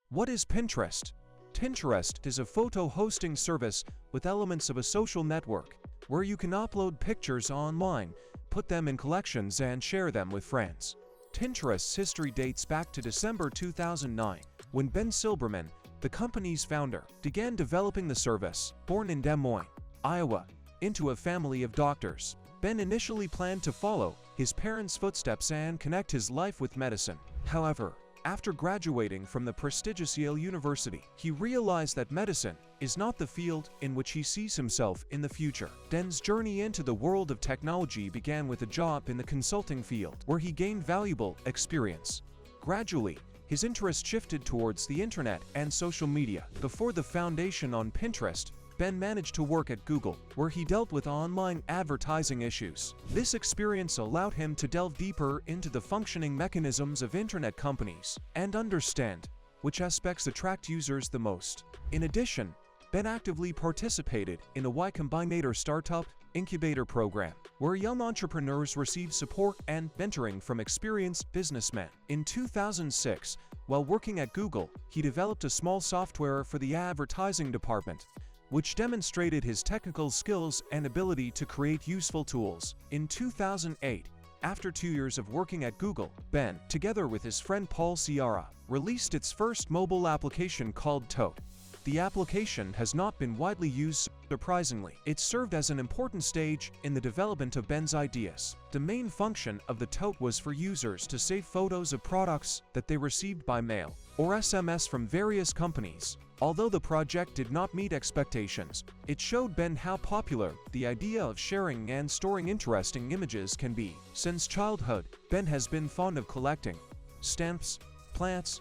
What is Pinterest? Pinterest is a photo hosting service with elements of a social network where you can upload pictures online, put them in collections, and share them with friends. Pinterest's history dates back to December 2009, when Ben Silberman, the company's founder, began developing the service. Born in Des Moines, Iowa, into a family of doctors, Ben initially planned to follow his parents' footsteps and connect his life with medicine. However, after graduating from the prestigious Yale University, he realized that medicine is not the field in which he sees himself in the future. Ben's journey into the world of technology began with a job in the consulting field, where he gained valuable experience. Gradually, his interest shifted towards the internet and social media. Before the foundation on Pinterest, Ben managed to work at Google, where he dealt with online advertising issues. This experience allowed him to delve deeper into the functioning mechanisms of internet companies and understand which aspects attract users the most. In addition, Ben actively participated in a Y Combinator startup incubator program, where young entrepreneurs receive support and mentoring from experienced businessmen. In 2006, while working at Google, he developed a small software for the advertising department, which demonstrated his technical skills and ability to create useful tools. In 2008, after 2 years of working at Google, Ben, together with his friend Paul Ciara, released its first mobile application called Tote. The application has not been widely used, surprisingly. It served as an important stage in the development of Ben's ideas. The main function of the Tote was for users to save photos of products that they received by mail or SMS from various companies. Although the project did not meet expectations, it showed Ben how popular the idea of sharing and storing interesting images can be. Since childhood, Ben has been fond of collecting stamps, plants,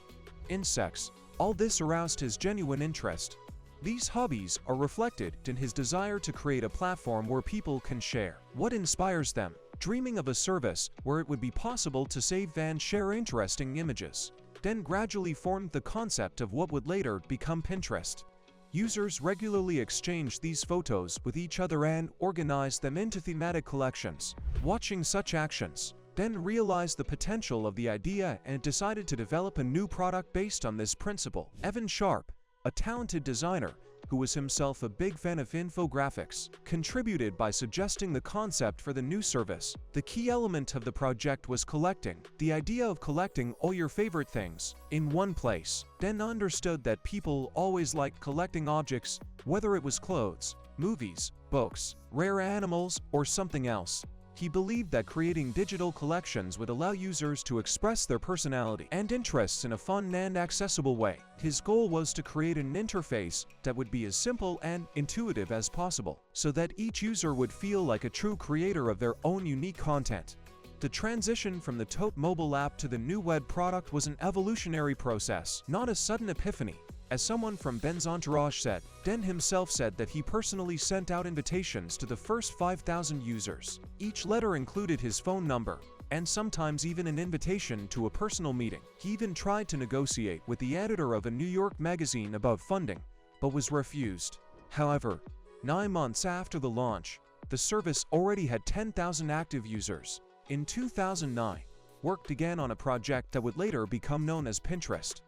insects. All this aroused his genuine interest. These hobbies are reflected in his desire to create a platform where people can share what inspires them, dreaming of a service where it would be possible to save and share interesting images. Ben gradually formed the concept of what would later become Pinterest. Users regularly exchanged these photos with each other and organized them into thematic collections. Watching such actions, Ben realized the potential of the idea and decided to develop a new product based on this principle. Evan Sharp, a talented designer who was himself a big fan of infographics, contributed by suggesting the concept for the new service. The key element of the project was collecting. The idea of collecting all your favorite things in one place. Ben understood that people always liked collecting objects, whether it was clothes, movies, books, rare animals, or something else. He believed that creating digital collections would allow users to express their personality and interests in a fun and accessible way. His goal was to create an interface that would be as simple and intuitive as possible, so that each user would feel like a true creator of their own unique content. The transition from the Tote mobile app to the new web product was an evolutionary process, not a sudden epiphany. As someone from Ben's entourage said, Ben himself said that he personally sent out invitations to the first 5,000 users. Each letter included his phone number, and sometimes even an invitation to a personal meeting. He even tried to negotiate with the editor of a New York magazine about funding, but was refused. However, 9 months after the launch, the service already had 10,000 active users. In 2009, work began on a project that would later become known as Pinterest.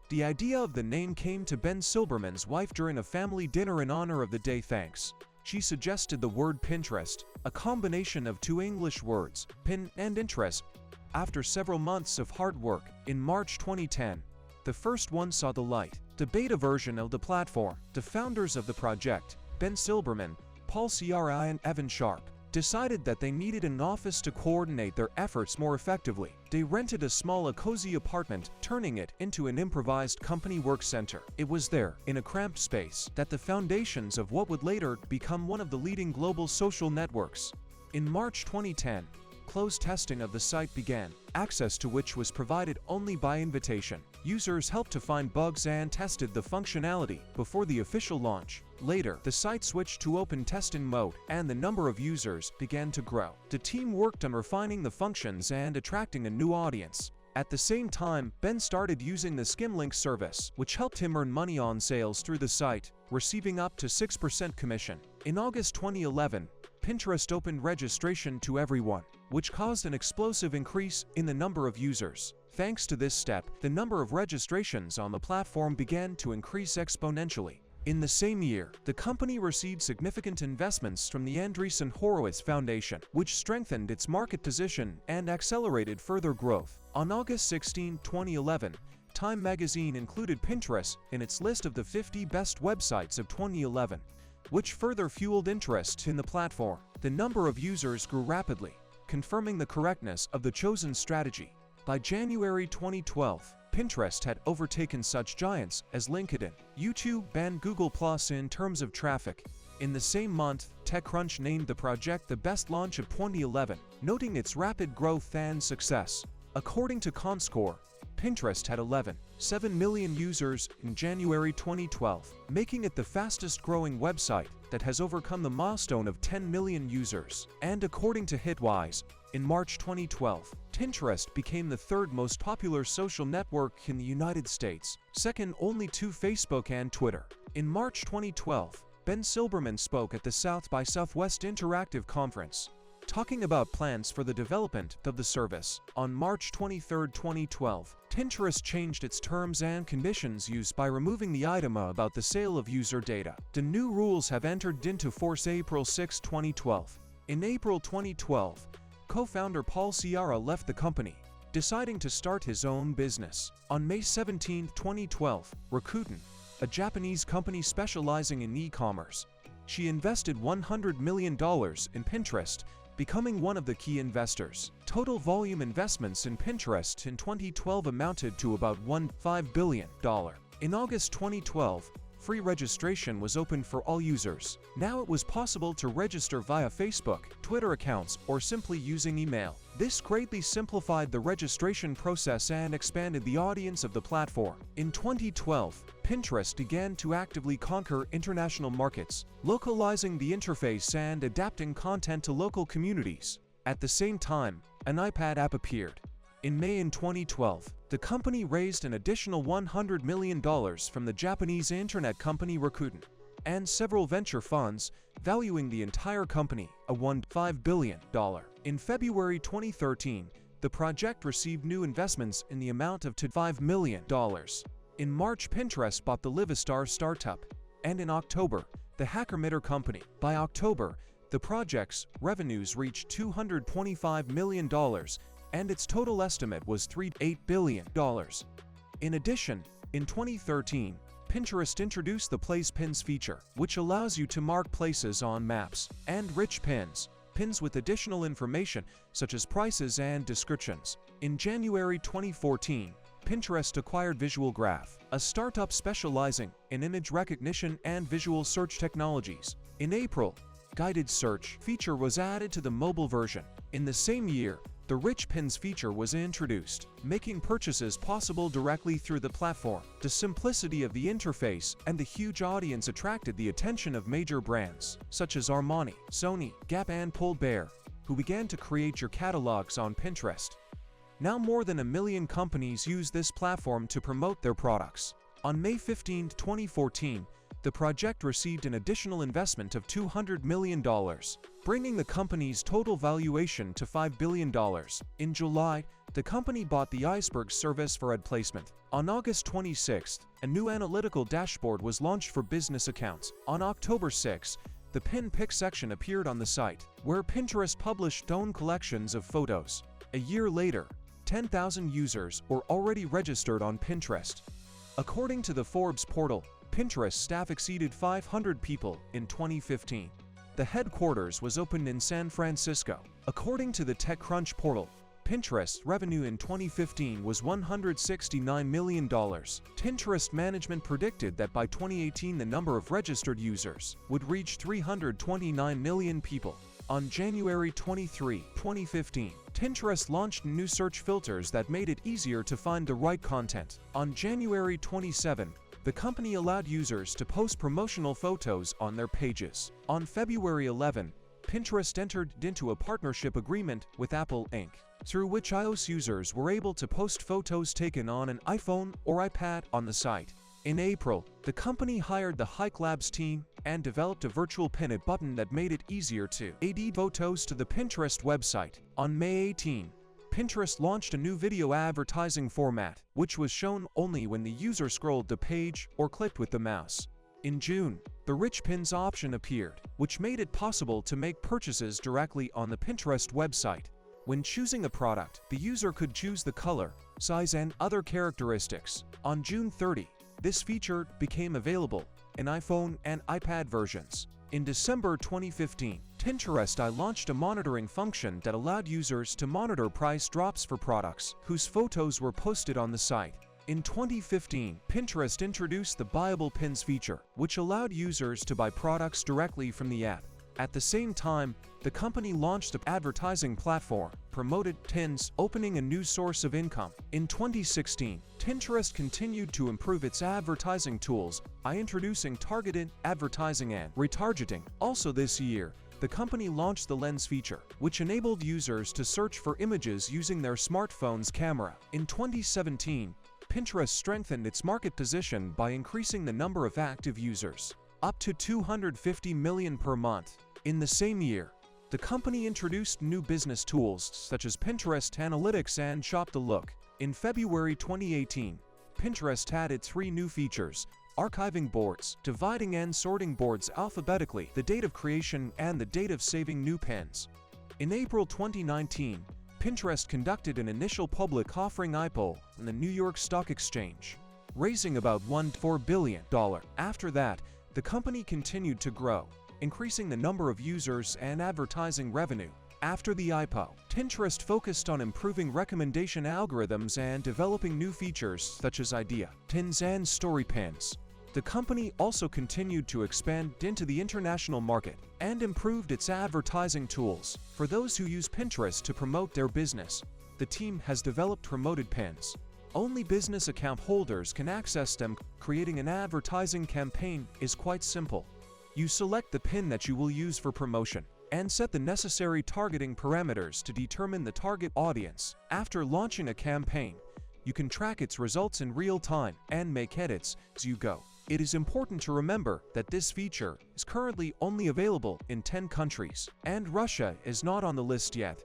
The idea of the name came to Ben Silberman's wife during a family dinner in honor of the day. Thanks. She suggested the word Pinterest, a combination of two English words, pin and interest. After several months of hard work, in March 2010, the first one saw the light. The beta version of the platform. The founders of the project, Ben Silberman, Paul Ciara, and Evan Sharp, decided that they needed an office to coordinate their efforts more effectively. They rented a small, cozy apartment, turning it into an improvised company work center. It was there, in a cramped space, that the foundations of what would later become one of the leading global social networks. In March 2010, closed testing of the site began, access to which was provided only by invitation. Users helped to find bugs and tested the functionality before the official launch. Later, the site switched to open testing mode, and the number of users began to grow. The team worked on refining the functions and attracting a new audience. At the same time, Ben started using the Skimlink service, which helped him earn money on sales through the site, receiving up to 6% commission. In August 2011, Pinterest opened registration to everyone, which caused an explosive increase in the number of users. Thanks to this step, the number of registrations on the platform began to increase exponentially. In the same year, the company received significant investments from the Andreessen Horowitz Foundation, which strengthened its market position and accelerated further growth. On August 16, 2011, Time magazine included Pinterest in its list of the 50 best websites of 2011, which further fueled interest in the platform. The number of users grew rapidly, confirming the correctness of the chosen strategy. By January 2012, Pinterest had overtaken such giants as LinkedIn, YouTube, and Google+ in terms of traffic. In the same month, TechCrunch named the project the best launch of 2011, noting its rapid growth and success. According to Comscore, Pinterest had 11.7 million users in January 2012, making it the fastest-growing website that has overcome the milestone of 10 million users. And according to Hitwise, in March 2012, Pinterest became the third most popular social network in the United States, second only to Facebook and Twitter. In March 2012, Ben Silberman spoke at the South by Southwest Interactive Conference, talking about plans for the development of the service. On March 23, 2012, Pinterest changed its terms and conditions used by removing the item about the sale of user data. The new rules have entered into force April 6, 2012. In April 2012, co-founder Paul Sciarra left the company, deciding to start his own business. On May 17, 2012, Rakuten, a Japanese company specializing in e-commerce, she invested $100 million in Pinterest, becoming one of the key investors. Total volume investments in Pinterest in 2012 amounted to about $1.5 billion. In August 2012, free registration was opened for all users. Now it was possible to register via Facebook, Twitter accounts, or simply using email. This greatly simplified the registration process and expanded the audience of the platform. In 2012, Pinterest began to actively conquer international markets, localizing the interface and adapting content to local communities. At the same time, an iPad app appeared. In May 2012, the company raised an additional $100 million from the Japanese internet company Rakuten and several venture funds, valuing the entire company at $1.5 billion. In February 2013, the project received new investments in the amount of $5 million. In March, Pinterest bought the Livistar startup, and in October, the Hackermitter company. By October, the project's revenues reached $225 million, and its total estimate was $3.8 billion. In addition, in 2013, Pinterest introduced the Place Pins feature, which allows you to mark places on maps, and rich pins with additional information such as prices and descriptions. In January 2014, Pinterest acquired Visual Graph, a startup specializing in image recognition and visual search technologies. In April, Guided Search feature was added to the mobile version. In the same year, the Rich Pins feature was introduced, making purchases possible directly through the platform. The simplicity of the interface and the huge audience attracted the attention of major brands, such as Armani, Sony, Gap and Pull&Bear, who began to create your catalogs on Pinterest. Now more than 1 million companies use this platform to promote their products. On May 15, 2014, the project received an additional investment of $200 million, bringing the company's total valuation to $5 billion. In July, the company bought the Iceberg service for ad placement. On August 26, a new analytical dashboard was launched for business accounts. On October 6, the Pin Pick section appeared on the site, where Pinterest published own collections of photos. A year later, 10,000 users were already registered on Pinterest. According to the Forbes portal, Pinterest staff exceeded 500 people in 2015. The headquarters was opened in San Francisco. According to the TechCrunch portal, Pinterest's revenue in 2015 was $169 million. Pinterest management predicted that by 2018 the number of registered users would reach 329 million people. On January 23, 2015, Pinterest launched new search filters that made it easier to find the right content. On January 27, the company allowed users to post promotional photos on their pages. On February 11, Pinterest entered into a partnership agreement with Apple Inc., through which iOS users were able to post photos taken on an iPhone or iPad on the site. In April, the company hired the Hike Labs team and developed a virtual pin it button that made it easier to add photos to the Pinterest website. On May 18, Pinterest launched a new video advertising format, which was shown only when the user scrolled the page or clicked with the mouse. In June, the Rich Pins option appeared, which made it possible to make purchases directly on the Pinterest website. When choosing a product, the user could choose the color, size, and other characteristics. On June 30, this feature became available in iPhone and iPad versions. In December 2015, Pinterest launched a monitoring function that allowed users to monitor price drops for products whose photos were posted on the site. In 2015, Pinterest introduced the Buyable Pins feature, which allowed users to buy products directly from the app. At the same time, the company launched an advertising platform, Promoted Pins, opening a new source of income. In 2016, Pinterest continued to improve its advertising tools by introducing targeted advertising and retargeting. Also this year, the company launched the Lens feature, which enabled users to search for images using their smartphone's camera. In 2017, Pinterest strengthened its market position by increasing the number of active users, up to 250 million per month. In the same year, the company introduced new business tools such as Pinterest Analytics and Shop the Look. In February 2018, Pinterest added 3 new features: archiving boards, dividing and sorting boards alphabetically, the date of creation, and the date of saving new pins. In April 2019, Pinterest conducted an initial public offering IPO on the New York Stock Exchange, raising about $1.4 billion. After that, the company continued to grow, increasing the number of users and advertising revenue. After the IPO, Pinterest focused on improving recommendation algorithms and developing new features such as idea pins and story pins. The company also continued to expand into the international market and improved its advertising tools. For those who use Pinterest to promote their business, the team has developed Promoted Pins. Only business account holders can access them. Creating an advertising campaign is quite simple. You select the pin that you will use for promotion and set the necessary targeting parameters to determine the target audience. After launching a campaign, you can track its results in real time and make edits as you go. It is important to remember that this feature is currently only available in 10 countries, and Russia is not on the list yet.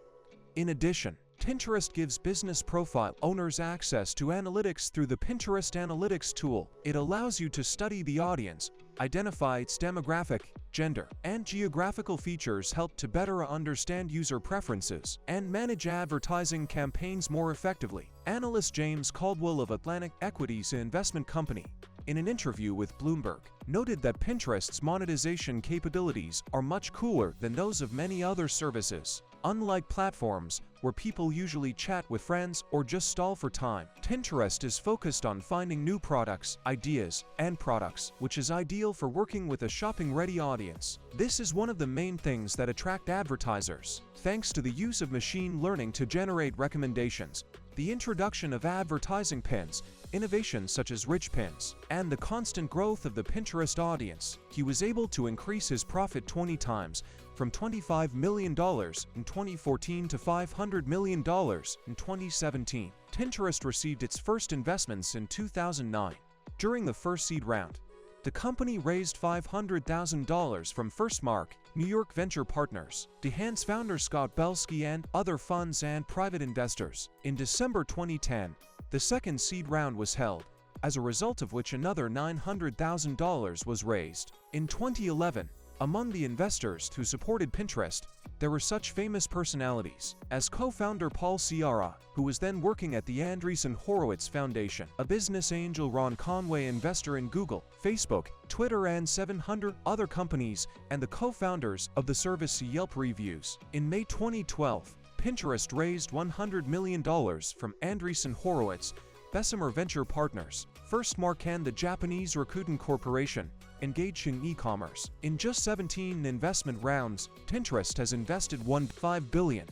In addition, Pinterest gives business profile owners access to analytics through the Pinterest Analytics tool. It allows you to study the audience, identify its demographic, gender, and geographical features, help to better understand user preferences, and manage advertising campaigns more effectively. Analyst James Caldwell of Atlantic Equities Investment Company, in an interview with Bloomberg, noted that Pinterest's monetization capabilities are much cooler than those of many other services. Unlike platforms where people usually chat with friends or just stall for time, Pinterest is focused on finding new products, ideas, and products, which is ideal for working with a shopping-ready audience. This is one of the main things that attract advertisers. Thanks to the use of machine learning to generate recommendations, the introduction of advertising pins, innovations such as Rich Pins, and the constant growth of the Pinterest audience, he was able to increase his profit 20 times, from $25 million in 2014 to $500 million in 2017. Pinterest received its first investments in 2009. During the first seed round, the company raised $500,000 from Firstmark, New York venture partners, Dehan's founder Scott Belsky, and other funds and private investors. In December 2010, the second seed round was held, as a result of which another $900,000 was raised. In 2011, among the investors who supported Pinterest, there were such famous personalities as co-founder Paul Sciarra, who was then working at the Andreessen Horowitz Foundation, a business angel Ron Conway, investor in Google, Facebook, Twitter, and 700 other companies, and the co-founders of the service Yelp Reviews. In May 2012, Pinterest raised $100 million from Andreessen Horowitz, Bessemer Venture Partners, Firstmark, and the Japanese Rakuten Corporation, engaged in e-commerce. In just 17 investment rounds, Pinterest has invested $1.5 billion.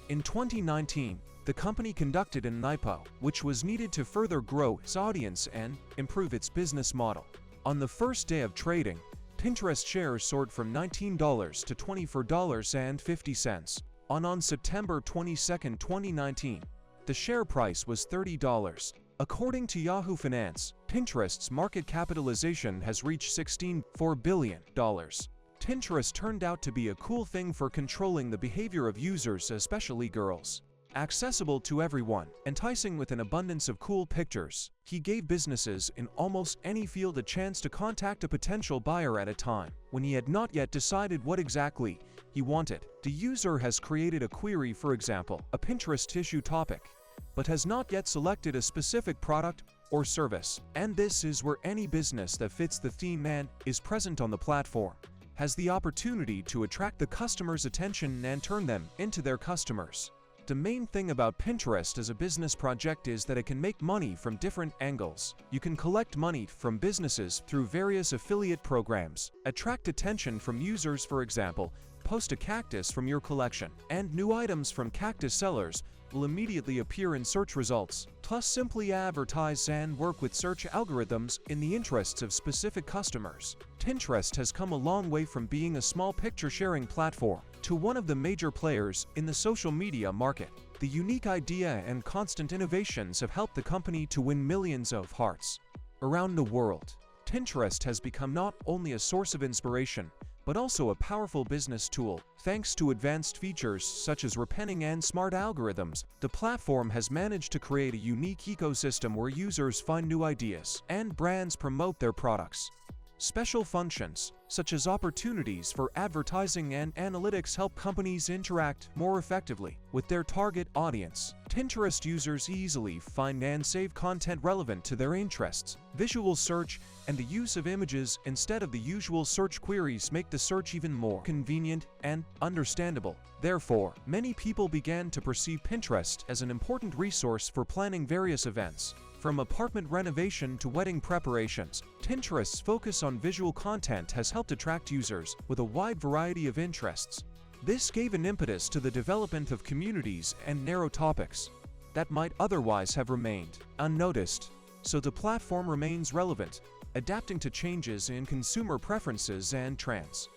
In 2019, the company conducted an IPO, which was needed to further grow its audience and improve its business model. On the first day of trading, Pinterest shares soared from $19 to $24.50. On September 22, 2019, the share price was $30. According to Yahoo Finance, Pinterest's market capitalization has reached $16.4 billion. Pinterest turned out to be a cool thing for controlling the behavior of users, especially girls. accessible to everyone, enticing with an abundance of cool pictures. He gave businesses in almost any field a chance to contact a potential buyer at a time, when he had not yet decided what exactly he wanted. The user has created a query, for example, a Pinterest issue topic, but has not yet selected a specific product or service. And this is where any business that fits the theme and is present on the platform has the opportunity to attract the customer's attention and turn them into their customers. The main thing about Pinterest as a business project is that it can make money from different angles. You can collect money from businesses through various affiliate programs, attract attention from users, for example, post a cactus from your collection, and new items from cactus sellers will immediately appear in search results. Plus, simply advertise and work with search algorithms in the interests of specific customers. Pinterest has come a long way from being a small picture-sharing platform to one of the major players in the social media market. The unique idea and constant innovations have helped the company to win millions of hearts around the world. Pinterest has become not only a source of inspiration, but also a powerful business tool. Thanks to advanced features such as repenting and smart algorithms, the platform has managed to create a unique ecosystem where users find new ideas and brands promote their products. Special functions, such as opportunities for advertising and analytics, help companies interact more effectively with their target audience. Pinterest users easily find and save content relevant to their interests. Visual search and the use of images instead of the usual search queries make the search even more convenient and understandable. Therefore, many people began to perceive Pinterest as an important resource for planning various events. From apartment renovation to wedding preparations, Pinterest's focus on visual content has helped attract users with a wide variety of interests. This gave an impetus to the development of communities and narrow topics that might otherwise have remained unnoticed. So the platform remains relevant, adapting to changes in consumer preferences and trends.